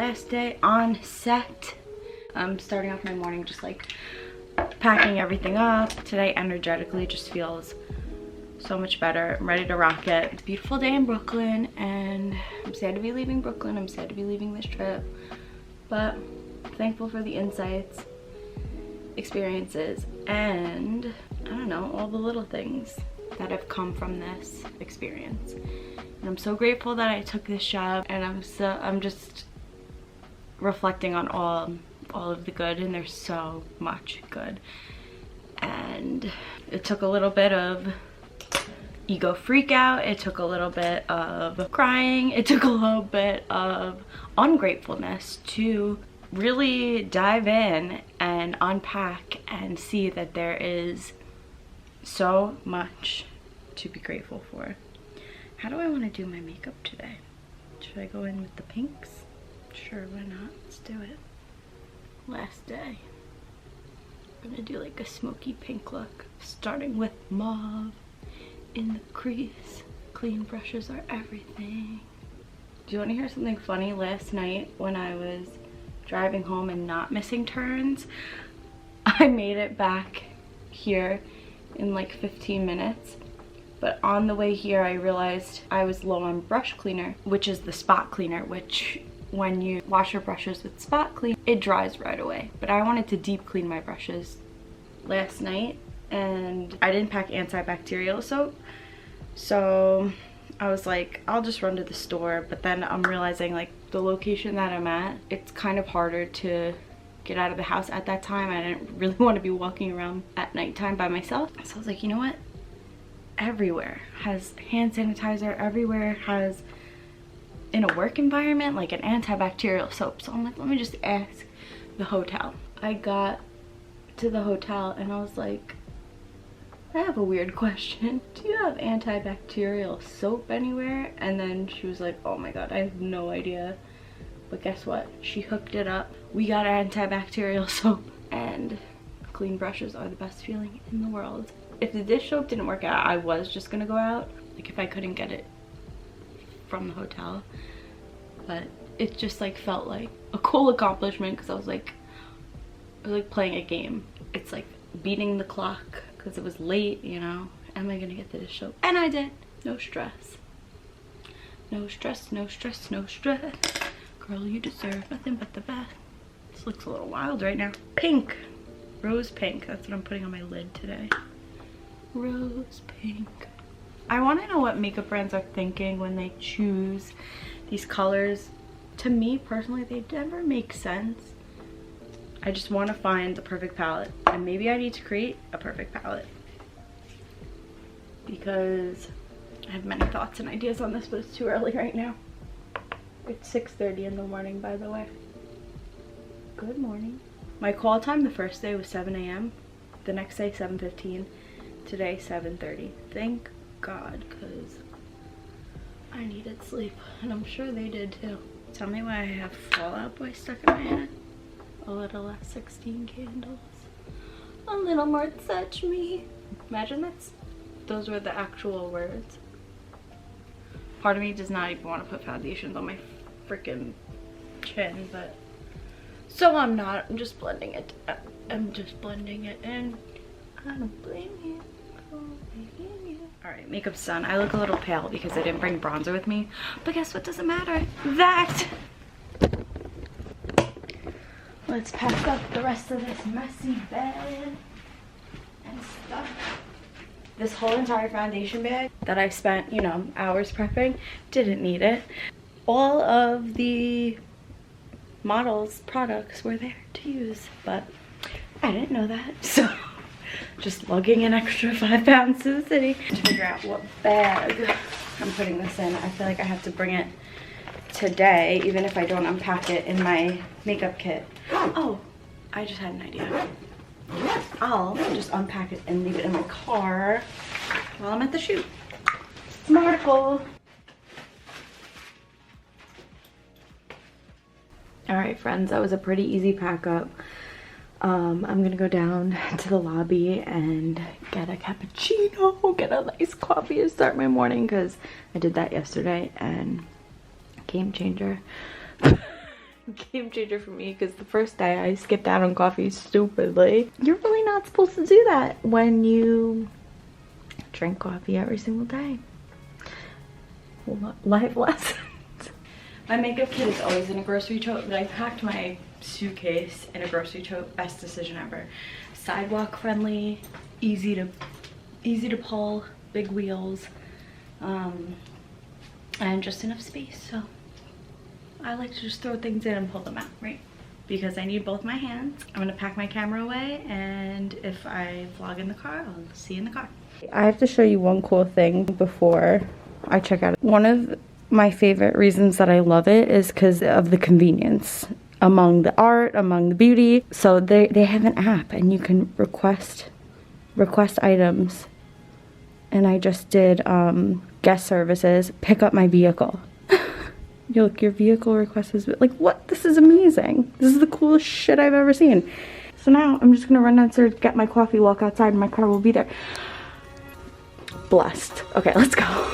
last day on set. I'm starting off my morning just like packing everything up. Today energetically just feels so much better. I'm ready to rock it. It's a beautiful day in Brooklyn and I'm sad to be leaving Brooklyn. I'm sad to be leaving this trip, but I'm thankful for the insights, experiences, and I don't know, all the little things that have come from this experience. And I'm so grateful that I took this job, and I'm just reflecting on all of the good, and there's so much good. And it took a little bit of ego freak out, it took a little bit of crying, it took a little bit of ungratefulness to really dive in and unpack and see that there is so much to be grateful for. How do I want to do my makeup today? Should I go in with the pinks? Sure, why not? Let's do it. Last day. I'm gonna do like a smoky pink look, starting with mauve in the crease. Clean brushes are everything. Do you want to hear something funny? Last night when I was driving home and not missing turns, I made it back here in like 15 minutes. But on the way here, I realized I was low on brush cleaner, which is the spot cleaner, which when you wash your brushes with spot clean, it dries right away. But I wanted to deep clean my brushes last night and I didn't pack antibacterial soap. So I was like, I'll just run to the store. But then I'm realizing like the location that I'm at, it's kind of harder to get out of the house at that time. I didn't really want to be walking around at nighttime by myself. So I was like, you know what? Everywhere has hand sanitizer, everywhere has, in a work environment, like an antibacterial soap. So I'm like, let me just ask the hotel. I got to the hotel and I was like, I have a weird question. Do you have antibacterial soap anywhere? And then she was like, oh my god, I have no idea. But guess what? She hooked it up. We got antibacterial soap, and clean brushes are the best feeling in the world. If the dish soap didn't work out, I was just gonna go out, like if I couldn't get it from the hotel. But it just like felt like a cool accomplishment because I was like playing a game. It's like beating the clock because it was late, you know. Am I gonna get the dish soap? And I did. No stress. No stress, no stress, no stress. Girl, you deserve nothing but the best. This looks a little wild right now. Pink. Rose pink. That's what I'm putting on my lid today. Rose pink. I want to know what makeup brands are thinking when they choose these colors. To me personally, they never make sense. I just want to find the perfect palette, and maybe I need to create a perfect palette because I have many thoughts and ideas on this, but it's too early right now. It's 6:30 in the morning, by the way. Good morning. My call time the first day was 7 a.m. The next day 7:15. Today 7:30. Thank God, because I needed sleep, and I'm sure they did too. Tell me why I have Fall Out Boy stuck in my head. A little less 16 candles. A little more touch me. Imagine those were the actual words. Part of me does not even want to put foundations on my freaking chin, but so I'm not. I'm just blending it. I'm just blending it in. I don't blame you. Alright, makeup's done. I look a little pale because I didn't bring bronzer with me, but guess what doesn't matter? That! Let's pack up the rest of this messy bed and stuff. This whole entire foundation bag that I spent, you know, hours prepping, didn't need it. All of the models' products were there to use, but I didn't know that, so just lugging an extra 5 pounds to the city to figure out what bag I'm putting this in. I feel like I have to bring it today, even if I don't unpack it in my makeup kit. Oh, I just had an idea. I'll just unpack it and leave it in my car while I'm at the shoot. Smarticle. All right, friends, that was a pretty easy pack up. I'm gonna go down to the lobby and get a cappuccino, get a nice coffee to start my morning, because I did that yesterday and game changer. game changer for me because the first day I skipped out on coffee stupidly. You're really not supposed to do that when you drink coffee every single day. Life lessons. My makeup kit is always in a grocery tote, but I packed my suitcase in a grocery tote. Best decision ever. Sidewalk friendly, easy to pull, big wheels, and just enough space. So I like to just throw things in and pull them out, right? Because I need both my hands. I'm gonna pack my camera away, and if I vlog in the car, I'll see you in the car. I have to show you one cool thing before I check out. One of my favorite reasons that I love it is because of the convenience among the art, among the beauty. So they have an app and you can request items. And I just did guest services, pick up my vehicle. You look, your vehicle request is like, what? This is amazing. This is the coolest shit I've ever seen. So now I'm just gonna run downstairs, get my coffee, walk outside, and my car will be there. Blessed. Okay, let's go.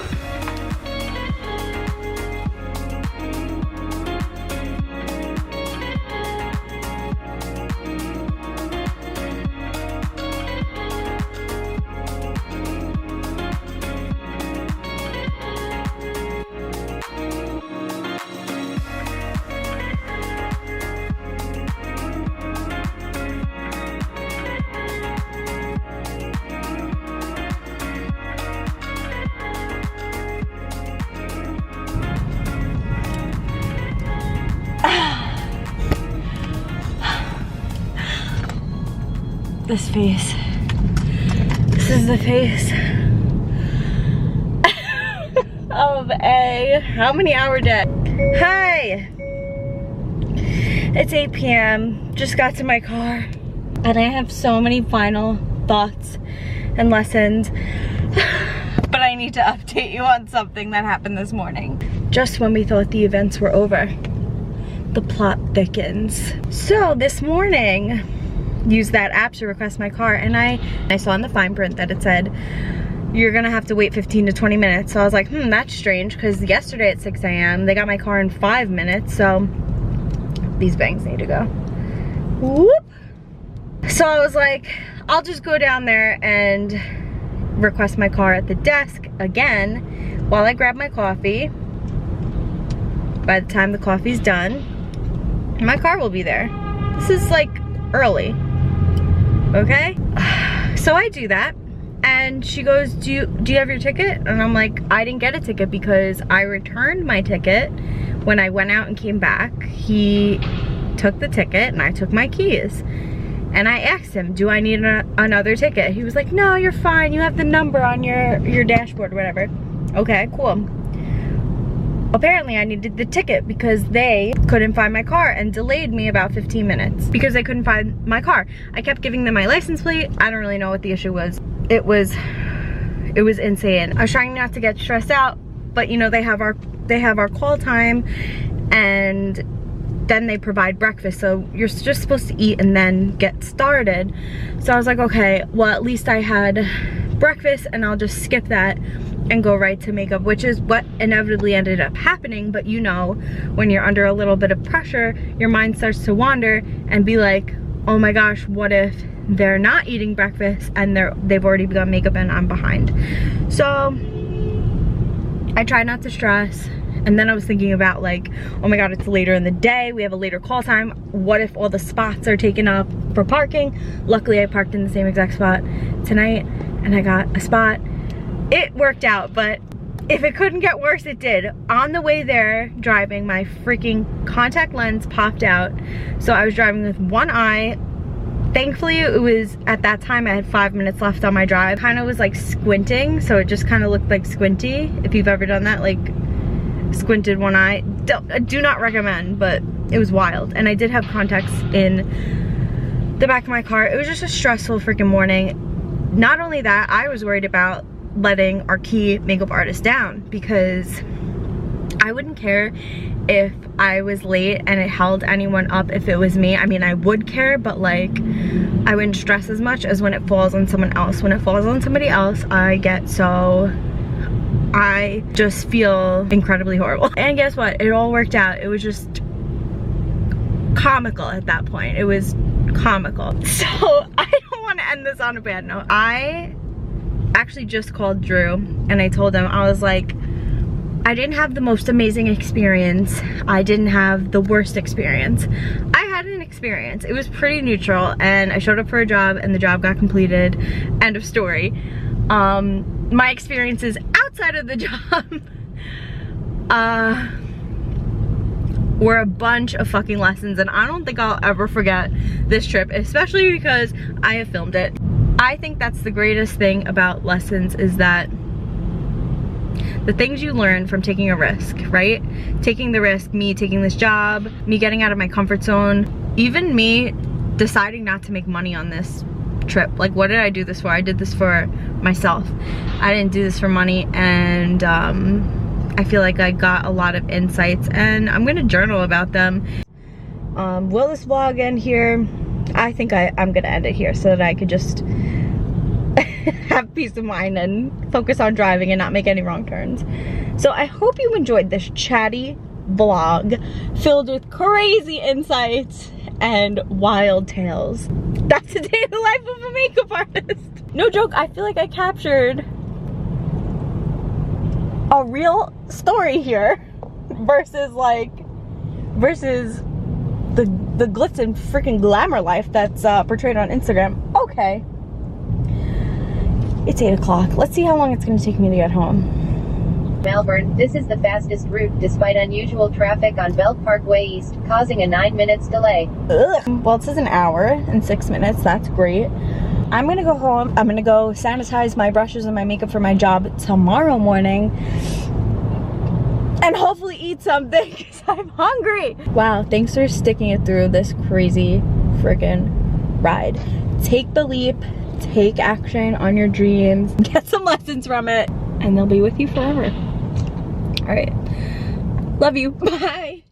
This face. This is the face of a how many hour day? Hi! It's 8 p.m. Just got to my car and I have so many final thoughts and lessons. But I need to update you on something that happened this morning. Just when we thought the events were over, the plot thickens. So this morning, used that app to request my car, and I saw in the fine print that it said you're gonna have to wait 15 to 20 minutes. So I was like, that's strange, because yesterday at 6 a.m. they got my car in 5 minutes, so these bangs need to go. Whoop. So I was like, I'll just go down there and request my car at the desk again while I grab my coffee. By the time the coffee's done, my car will be there. This is like early. Okay, so I do that and she goes, do you have your ticket? And I'm like, I didn't get a ticket because I returned my ticket when I went out and came back. He took the ticket and I took my keys, and I asked him, do I need another ticket? He was like, no, you're fine, you have the number on your dashboard or whatever. Okay, cool. Apparently I needed the ticket because they couldn't find my car and delayed me about 15 minutes because they couldn't find my car. I kept giving them my license plate. I don't really know what the issue was. It was insane. I was trying not to get stressed out, but you know, they have our call time and then they provide breakfast. So you're just supposed to eat and then get started. So I was like, okay, well, at least I had breakfast and I'll just skip that and go right to makeup, which is what inevitably ended up happening. But you know, when you're under a little bit of pressure, your mind starts to wander and be like, oh my gosh, what if they're not eating breakfast and they've already begun makeup and I'm behind? So I try not to stress. And then I was thinking about like, oh my God, it's later in the day, we have a later call time. What if all the spots are taken up for parking? Luckily I parked in the same exact spot tonight and I got a spot. It worked out, but if it couldn't get worse, it did. On the way there, driving, my freaking contact lens popped out. So I was driving with one eye. Thankfully, it was, at that time, I had 5 minutes left on my drive. Kind of was like squinting, so it just kind of looked like squinty. If you've ever done that, like squinted one eye. Do not recommend, but it was wild. And I did have contacts in the back of my car. It was just a stressful freaking morning. Not only that, I was worried about letting our key makeup artist down because I wouldn't care if I was late and it held anyone up if it was me. I mean, I would care, but like I wouldn't stress as much as when it falls on someone else. When it falls on somebody else, I just feel incredibly horrible. And guess what? It all worked out. It was just comical at that point. It was comical. So I don't want to end this on a bad note. I actually just called Drew and I told him, I was like, I didn't have the most amazing experience. I didn't have the worst experience. I had an experience. It was pretty neutral, and I showed up for a job and the job got completed. End of story. My experiences outside of the job were a bunch of fucking lessons, and I don't think I'll ever forget this trip, especially because I have filmed it. I think that's the greatest thing about lessons, is that the things you learn from taking a risk, right? Taking the risk, me taking this job, me getting out of my comfort zone, even me deciding not to make money on this trip. Like, what did I do this for? I did this for myself. I didn't do this for money, and I feel like I got a lot of insights, and I'm gonna journal about them. Will this vlog end here? I think I'm gonna end it here so that I could just have peace of mind and focus on driving and not make any wrong turns. So I hope you enjoyed this chatty vlog filled with crazy insights and wild tales. That's the day in the life of a makeup artist. No joke, I feel like I captured a real story here versus the glitz and freaking glamour life that's portrayed on Instagram. Okay. It's 8 o'clock. Let's see how long it's going to take me to get home. Melbourne, this is the fastest route despite unusual traffic on Belt Parkway East, causing a 9 minutes delay. Ugh. Well, it says an hour and 6 minutes. That's great. I'm going to go home. I'm going to go sanitize my brushes and my makeup for my job tomorrow morning. And hopefully eat something because I'm hungry. Wow, thanks for sticking it through this crazy freaking ride. Take the leap. Take action on your dreams, get some lessons from it, and they'll be with you forever. All right, love you, bye.